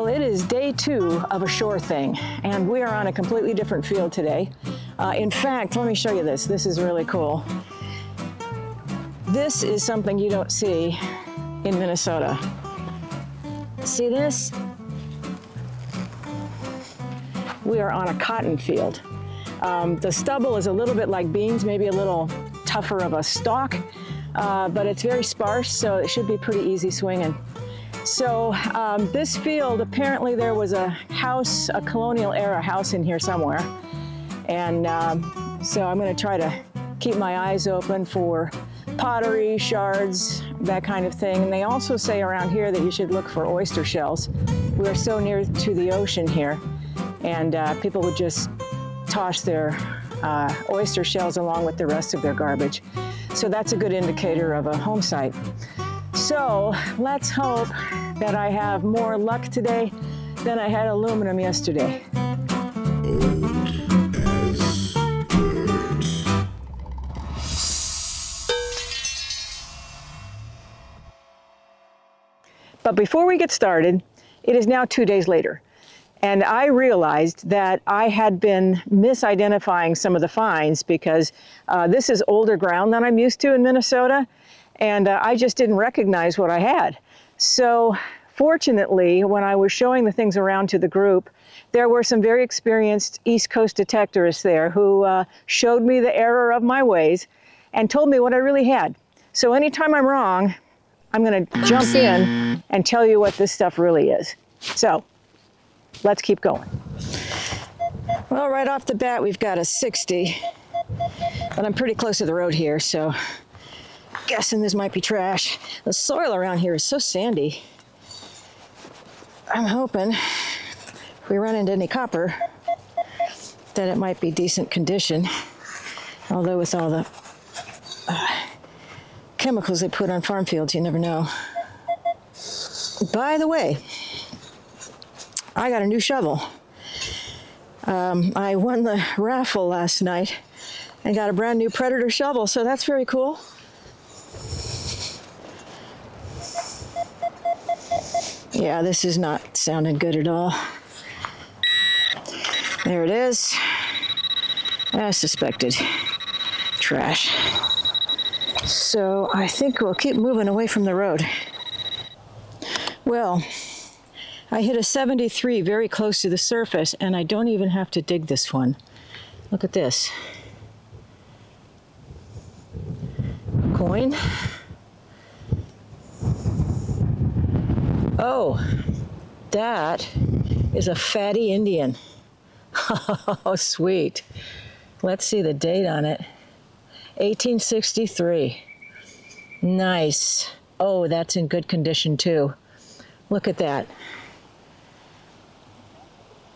Well, it is day 2 of a shore thing, and we are on a completely different field today. In fact, let me show you this. This is really cool. This is something you don't see in Minnesota. See this? We are on a cotton field. The stubble is a little bit like beans, maybe a little tougher of a stalk, but it's very sparse, so it should be pretty easy swinging. So this field, apparently there was a house, a colonial era house in here somewhere. And so I'm gonna try to keep my eyes open for pottery, shards, that kind of thing. And they also say around here that you should look for oyster shells. We're so near to the ocean here, and people would just toss their oyster shells along with the rest of their garbage. So that's a good indicator of a home site. So let's hope that I have more luck today than I had aluminum yesterday. But before we get started, it is now 2 days later. And I realized that I had been misidentifying some of the finds because this is older ground than I'm used to in Minnesota, and I just didn't recognize what I had. So fortunately, when I was showing the things around to the group, there were some very experienced East Coast detectorists there who showed me the error of my ways and told me what I really had. So anytime I'm wrong, I'm gonna jump in and tell you what this stuff really is. So let's keep going. Well, right off the bat, we've got a 60, but I'm pretty close to the road here, so guessing this might be trash. The soil around here is so sandy. I'm hoping if we run into any copper that it might be decent condition. Although with all the chemicals they put on farm fields, you never know. By the way, I got a new shovel. I won the raffle last night and got a brand new Predator shovel, so that's very cool. Yeah, this is not sounding good at all. There it is. As suspected. Trash. So I think we'll keep moving away from the road. Well, I hit a 73 very close to the surface, and I don't even have to dig this one. Look at this. Coin. Oh, that is a fatty Indian. Oh, sweet. Let's see the date on it. 1863. Nice. Oh, that's in good condition too. Look at that.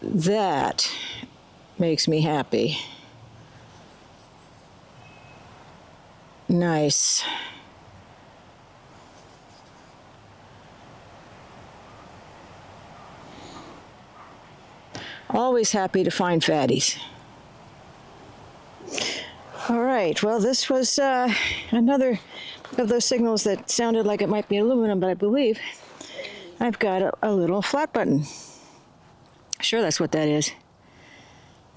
That makes me happy. Nice. Always happy to find fatties. All right, well, this was another of those signals that sounded like it might be aluminum, but I believe I've got a little flat button. Sure, that's what that is.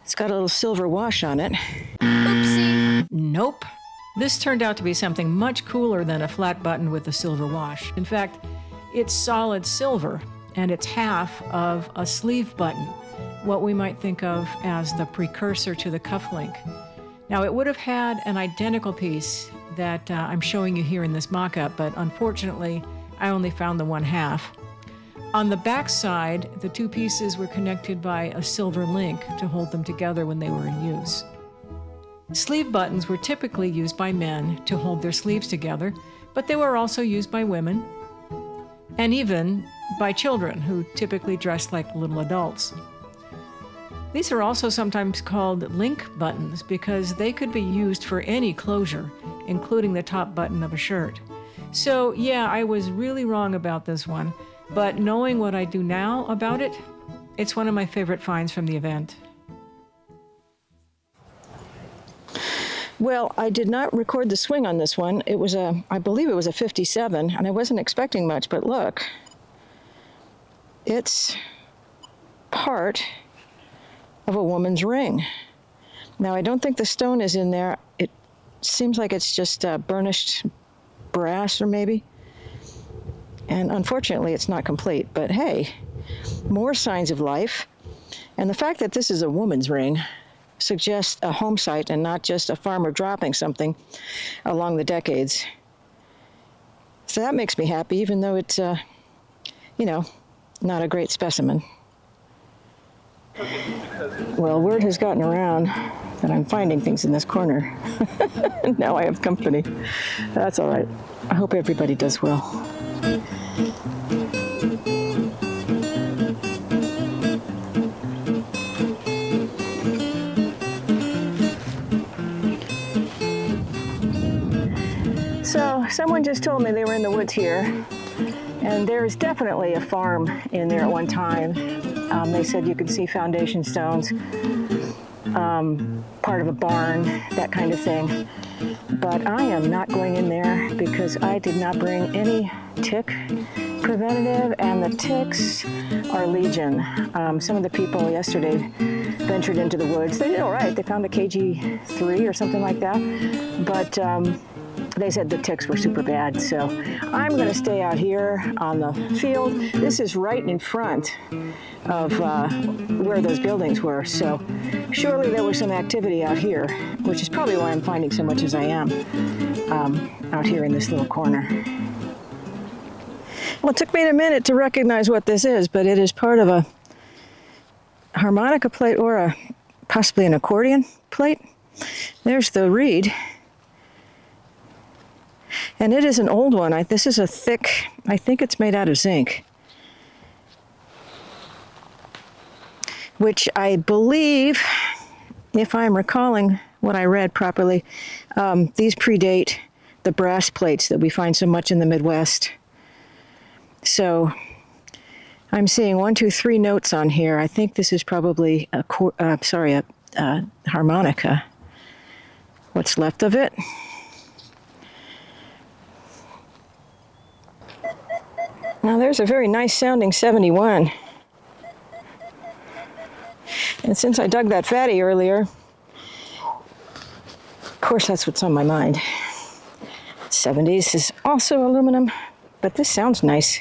It's got a little silver wash on it. Oopsie. Nope. This turned out to be something much cooler than a flat button with a silver wash. In fact, it's solid silver, and it's half of a sleeve button, what we might think of as the precursor to the cufflink. Now, it would have had an identical piece that I'm showing you here in this mock-up, but unfortunately, I only found the one half. On the back side, the two pieces were connected by a silver link to hold them together when they were in use. Sleeve buttons were typically used by men to hold their sleeves together, but they were also used by women, and even by children who typically dressed like little adults. These are also sometimes called link buttons because they could be used for any closure, including the top button of a shirt. So yeah, I was really wrong about this one, but knowing what I do now about it, it's one of my favorite finds from the event. Well, I did not record the swing on this one. It was I believe it was a 57, and I wasn't expecting much, but look, it's part of a woman's ring. Now, I don't think the stone is in there. It seems like it's just burnished brass or maybe. And unfortunately, it's not complete. But hey, more signs of life. And the fact that this is a woman's ring suggests a home site and not just a farmer dropping something along the decades. So that makes me happy, even though it's, you know, not a great specimen. Well, word has gotten around that I'm finding things in this corner. Now I have company. That's all right. I hope everybody does well. So someone just told me they were in the woods here, and there's definitely a farm in there at one time. They said you could see foundation stones, part of a barn, that kind of thing. But I am not going in there because I did not bring any tick preventative, and the ticks are legion. Some of the people yesterday ventured into the woods. They did all right. They found a KG3 or something like that. But they said the ticks were super bad. So I'm going to stay out here on the field. This is right in front of where those buildings were. So surely there was some activity out here, which is probably why I'm finding so much as I am out here in this little corner. Well, it took me a minute to recognize what this is, but it is part of a harmonica plate or possibly an accordion plate. There's the reed. And it is an old one. This is a thick, I think it's made out of zinc. Which I believe, if I'm recalling what I read properly, these predate the brass plates that we find so much in the Midwest. So I'm seeing 1, 2, 3 notes on here. I think this is probably a harmonica. What's left of it. Now there's a very nice sounding 71. And since I dug that fatty earlier, of course that's what's on my mind. 70s is also aluminum, but this sounds nice.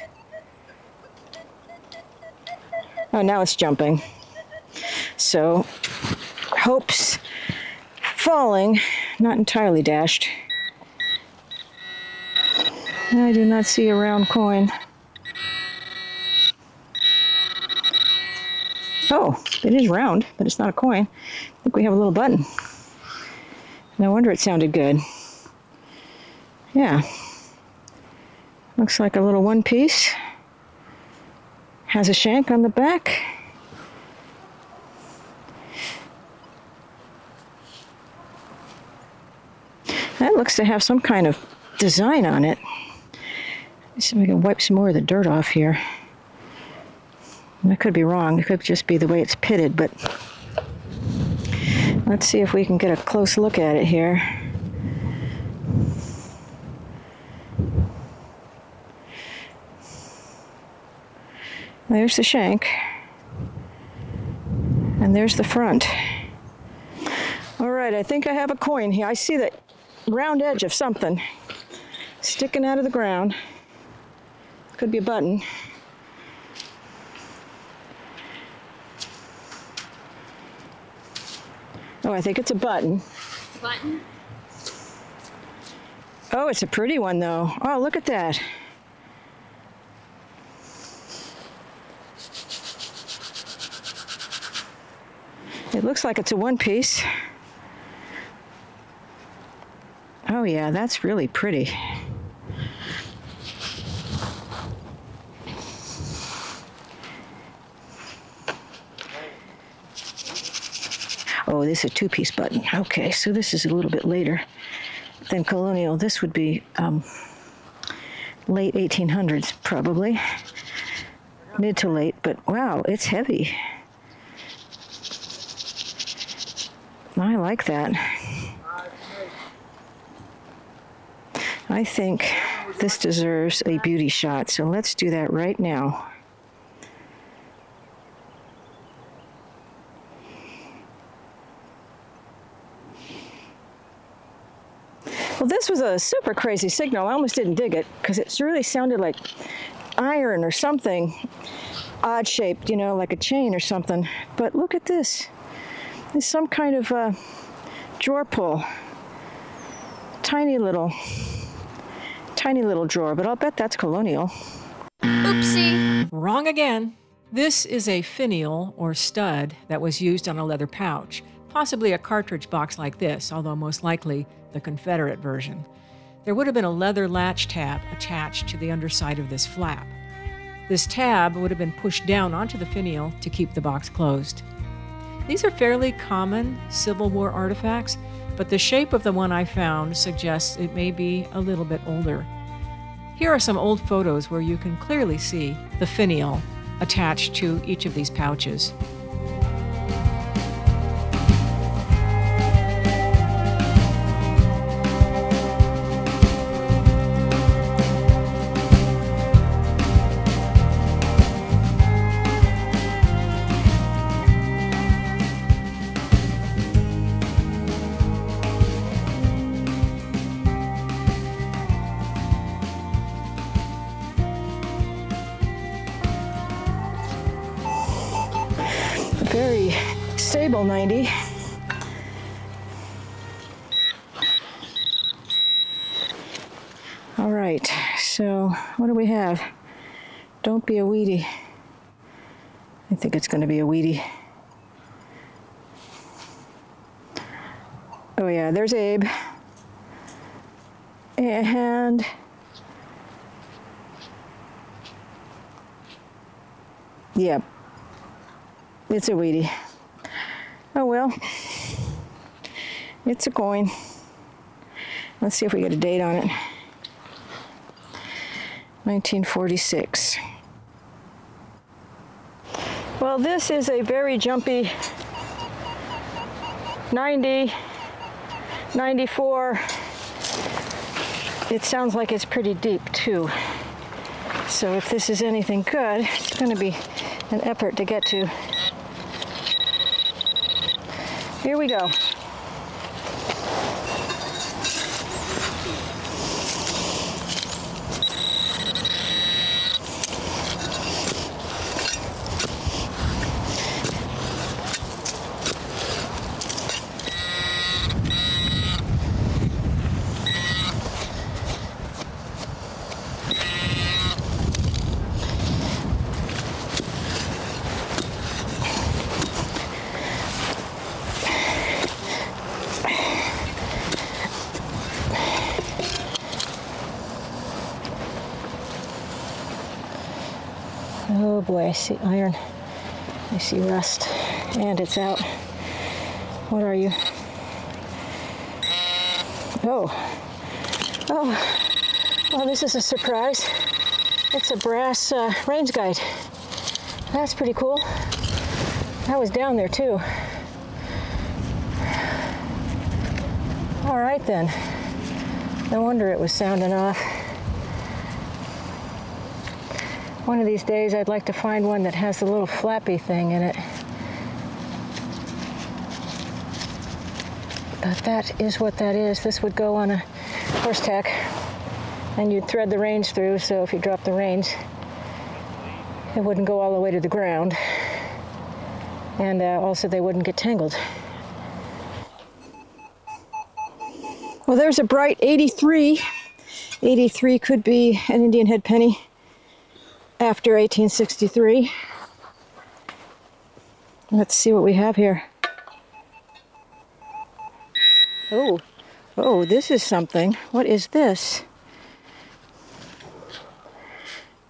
Oh, now it's jumping. So, hopes falling, not entirely dashed. I do not see a round coin. Oh, it is round, but it's not a coin. I think we have a little button. No wonder it sounded good. Yeah. Looks like a little one piece. Has a shank on the back. That looks to have some kind of design on it. Let's see if we can wipe some more of the dirt off here. I could be wrong. It could just be the way it's pitted, but let's see if we can get a close look at it here. There's the shank, and there's the front. All right, I think I have a coin here. I see the round edge of something sticking out of the ground. Could be a button. Oh, I think it's a button. Button? Oh, it's a pretty one, though. Oh, look at that. It looks like it's a one piece. Oh, yeah, that's really pretty. Oh, this is a two-piece button. Okay, so this is a little bit later than colonial. This would be late 1800s, probably. Mid to late, but wow, it's heavy. I like that. I think this deserves a beauty shot, so let's do that right now. Well, this was a super crazy signal. I almost didn't dig it because it really sounded like iron or something odd shaped, you know, like a chain or something. But look at this. It's some kind of drawer pull. Tiny little drawer, but I'll bet that's colonial. Oopsie! Wrong again. This is a finial or stud that was used on a leather pouch, possibly a cartridge box like this, although most likely the Confederate version. There would have been a leather latch tab attached to the underside of this flap. This tab would have been pushed down onto the finial to keep the box closed. These are fairly common Civil War artifacts, but the shape of the one I found suggests it may be a little bit older. Here are some old photos where you can clearly see the finial attached to each of these pouches. Very stable 90. All right, so what do we have? Don't be a weedy. I think it's going to be a weedy. Oh yeah, there's Abe. And yeah. It's a weedy. Oh well, it's a coin. Let's see if we get a date on it. 1946. Well, this is a very jumpy 90, 94. It sounds like it's pretty deep too. So if this is anything good, it's going to be an effort to get to. Here we go. Oh boy, I see iron, I see rust, and it's out. What are you? Oh, this is a surprise. It's a brass range guide. That's pretty cool. That was down there too. All right then. No wonder it was sounding off. One of these days I'd like to find one that has the little flappy thing in it. But that is what that is. This would go on a horse tack, and you'd thread the reins through, so if you drop the reins, it wouldn't go all the way to the ground, and also they wouldn't get tangled. Well, there's a bright 83. 83 could be an Indian head penny after 1863. Let's see what we have here. Oh, this is something. What is this?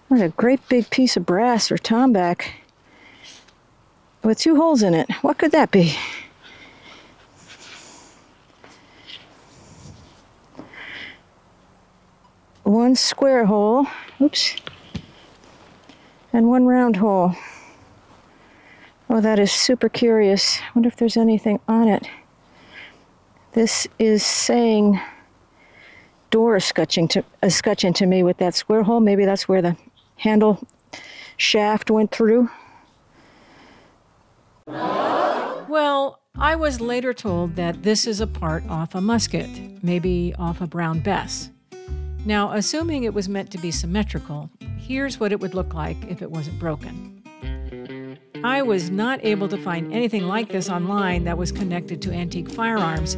What a great big piece of brass or tomback with two holes in it. What could that be? One square hole, oops, and one round hole. Oh, that is super curious. I wonder if there's anything on it. This is saying door scutching to me with that square hole. Maybe that's where the handle shaft went through. Well, I was later told that this is a part off a musket, maybe off a Brown Bess. Now, assuming it was meant to be symmetrical, here's what it would look like if it wasn't broken. I was not able to find anything like this online that was connected to antique firearms,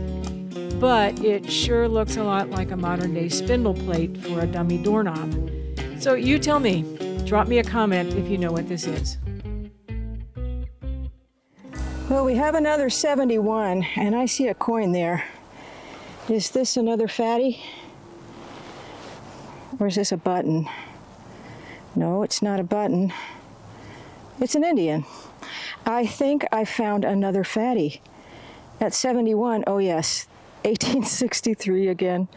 but it sure looks a lot like a modern-day spindle plate for a dummy doorknob. So you tell me, drop me a comment if you know what this is. Well, we have another 71, and I see a coin there. Is this another fatty? Or is this a button? No, it's not a button. It's an Indian. I think I found another fatty. At 71, oh yes, 1863 again.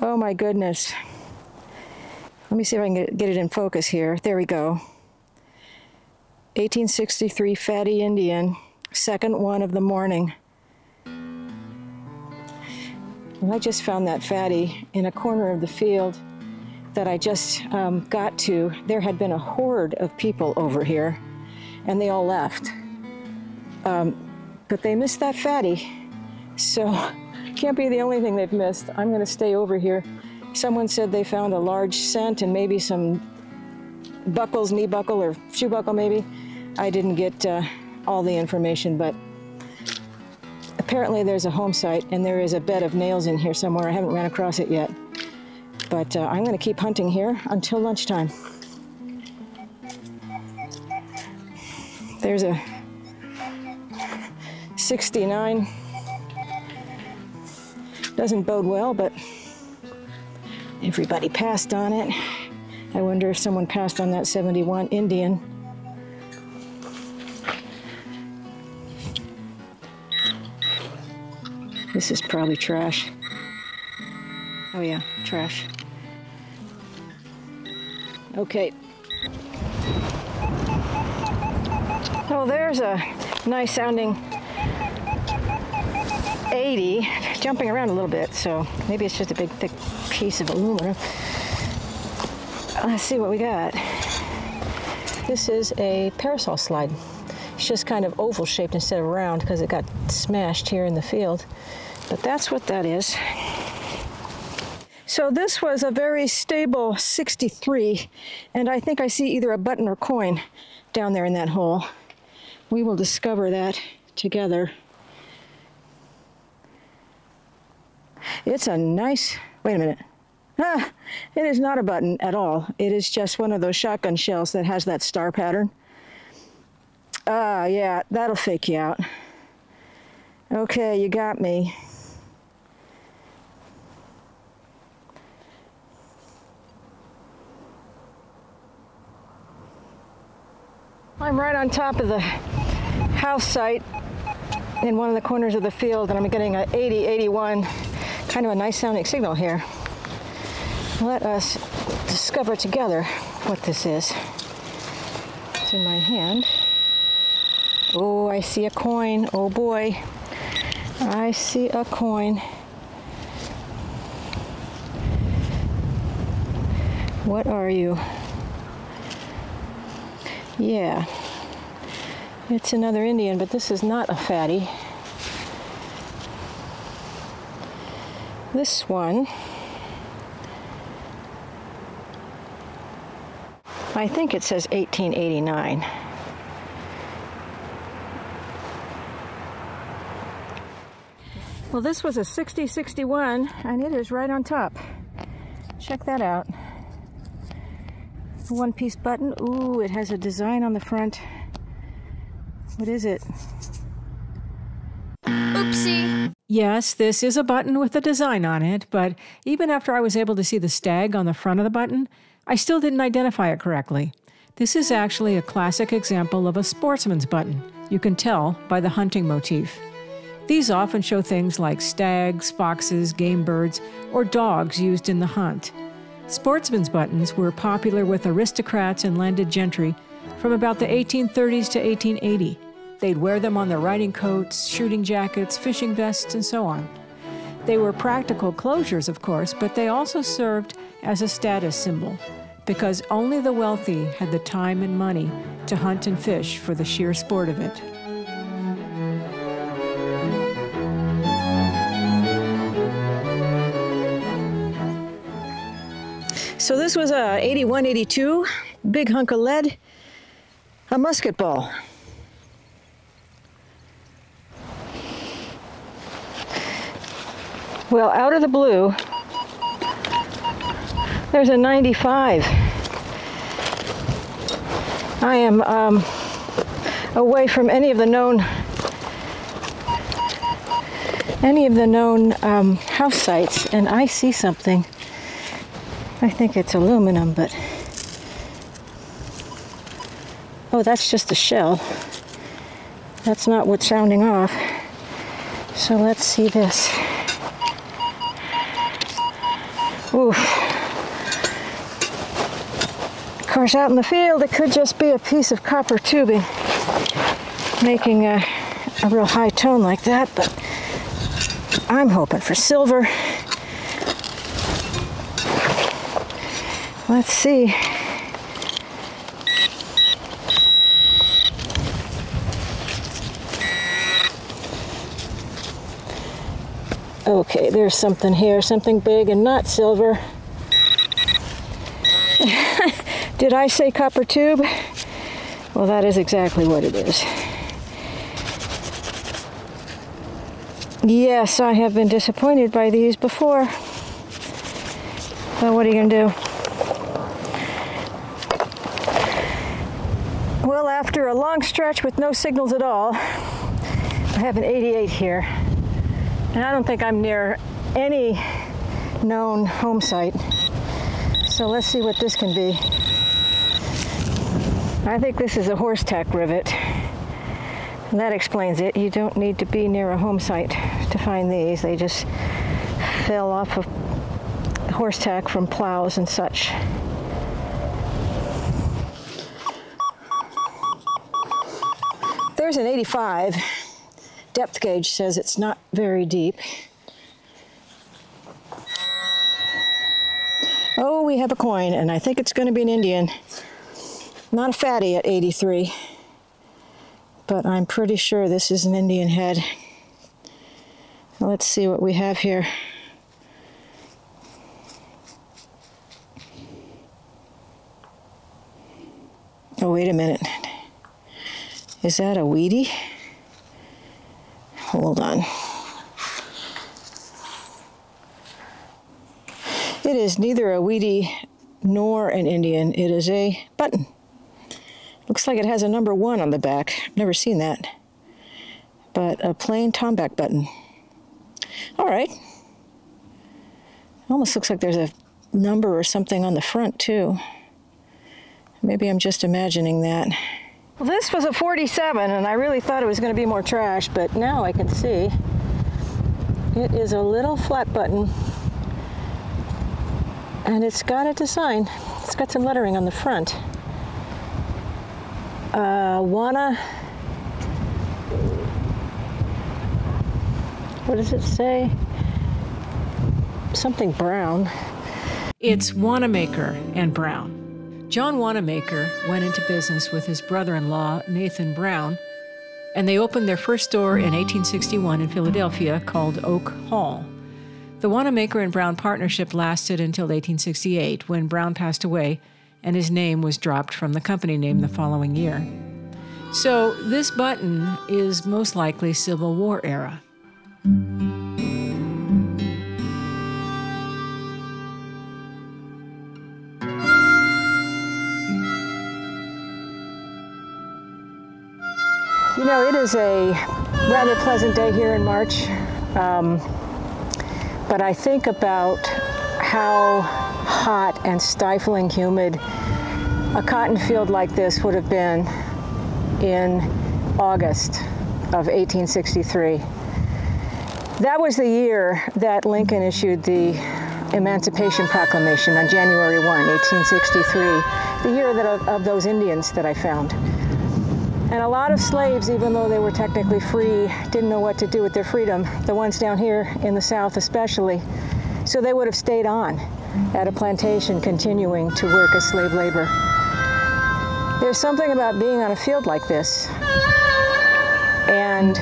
Oh my goodness. Let me see if I can get it in focus here. There we go. 1863 Fatty Indian, second one of the morning. And I just found that fatty in a corner of the field that I just got to. There had been a horde of people over here, and they all left. But they missed that fatty, so can't be the only thing they've missed. I'm going to stay over here. Someone said they found a large cent and maybe some buckles, knee buckle or shoe buckle maybe. I didn't get all the information, but apparently there's a home site and there is a bed of nails in here somewhere. I haven't ran across it yet, but I'm going to keep hunting here until lunchtime. There's a 69. Doesn't bode well, but everybody passed on it. I wonder if someone passed on that 71 Indian. This is probably trash. Oh yeah, trash. Okay. Oh, there's a nice sounding 80, jumping around a little bit, so maybe it's just a big thick piece of aluminum. Let's see what we got. This is a parasol slide. It's just kind of oval shaped instead of round because it got smashed here in the field. But that's what that is. So this was a very stable 63, and I think I see either a button or coin down there in that hole. We will discover that together. It's a nice, wait a minute. Ah, it is not a button at all. It is just one of those shotgun shells that has that star pattern. Ah, yeah, that'll fake you out. Okay, you got me. I'm right on top of the house site in one of the corners of the field, and I'm getting an 80, 81, kind of a nice sounding signal here. Let us discover together what this is. It's in my hand. Oh, I see a coin. Oh boy. I see a coin. What are you? Yeah. It's another Indian, but this is not a fatty. This one, I think it says 1889. Well, this was a 6061, and it is right on top. Check that out. One-piece button. Ooh, it has a design on the front. What is it? Oopsie. Yes, this is a button with a design on it, but even after I was able to see the stag on the front of the button, I still didn't identify it correctly. This is actually a classic example of a sportsman's button. You can tell by the hunting motif. These often show things like stags, foxes, game birds, or dogs used in the hunt. Sportsmen's buttons were popular with aristocrats and landed gentry from about the 1830s to 1880. They'd wear them on their riding coats, shooting jackets, fishing vests, and so on. They were practical closures, of course, but they also served as a status symbol, because only the wealthy had the time and money to hunt and fish for the sheer sport of it. So this was a 81, 82, big hunk of lead, a musket ball. Well, out of the blue, there's a 95. I am away from any of the known house sites, and I see something. I think it's aluminum, but oh, that's just a shell. That's not what's sounding off. So let's see this. Oof. Of course, out in the field, it could just be a piece of copper tubing making a real high tone like that, but I'm hoping for silver. Let's see. Okay, there's something here, something big and not silver. Did I say copper tube? Well, that is exactly what it is. Yes, I have been disappointed by these before. But what are you going to do? Well, after a long stretch with no signals at all, I have an 88 here. And I don't think I'm near any known home site. So let's see what this can be. I think this is a horse tack rivet. And that explains it. You don't need to be near a home site to find these. They just fell off of horse tack from plows and such. There's an 85. Depth gauge says it's not very deep. Oh, we have a coin, and I think it's going to be an Indian. Not a fatty at 83, but I'm pretty sure this is an Indian head. Let's see what we have here. Oh, wait a minute. Is that a weedy? Hold on. It is neither a weedy nor an Indian. It is a button. Looks like it has a number 1 on the back. I've never seen that. But a plain tomback button. All right. Almost looks like there's a number or something on the front, too. Maybe I'm just imagining that. Well, this was a 47, and I really thought it was going to be more trash, but now I can see it is a little flat button, and it's got a design. It's got some lettering on the front. What does it say? Something brown. It's Wanamaker and Brown. John Wanamaker went into business with his brother-in-law, Nathan Brown, and they opened their first store in 1861 in Philadelphia called Oak Hall. The Wanamaker and Brown partnership lasted until 1868, when Brown passed away and his name was dropped from the company name the following year. So this button is most likely Civil War era. You know, it is a rather pleasant day here in March, but I think about how hot and stifling humid a cotton field like this would have been in August of 1863. That was the year that Lincoln issued the Emancipation Proclamation on January 1, 1863, the year of those Indians that I found. And a lot of slaves, even though they were technically free, didn't know what to do with their freedom, the ones down here in the South especially. So they would have stayed on at a plantation, continuing to work as slave labor. There's something about being on a field like this and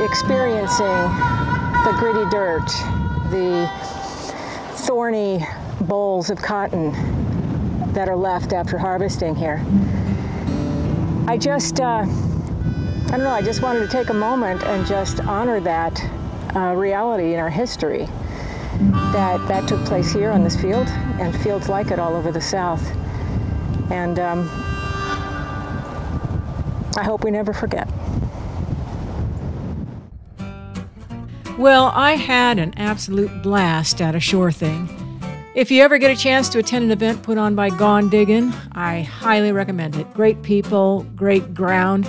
experiencing the gritty dirt, the thorny bolls of cotton that are left after harvesting here. I just, I don't know, I just wanted to take a moment and just honor that reality in our history, that took place here on this field and fields like it all over the South. And I hope we never forget. Well, I had an absolute blast at a Sure Thing. If you ever get a chance to attend an event put on by Gone Diggin, I highly recommend it. Great people, great ground.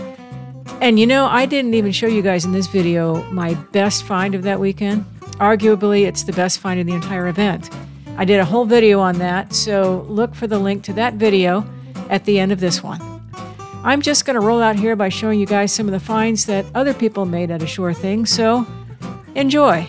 And you know, I didn't even show you guys in this video my best find of that weekend. Arguably, it's the best find of the entire event. I did a whole video on that, so look for the link to that video at the end of this one. I'm just going to roll out here by showing you guys some of the finds that other people made at a Sure Thing, so enjoy.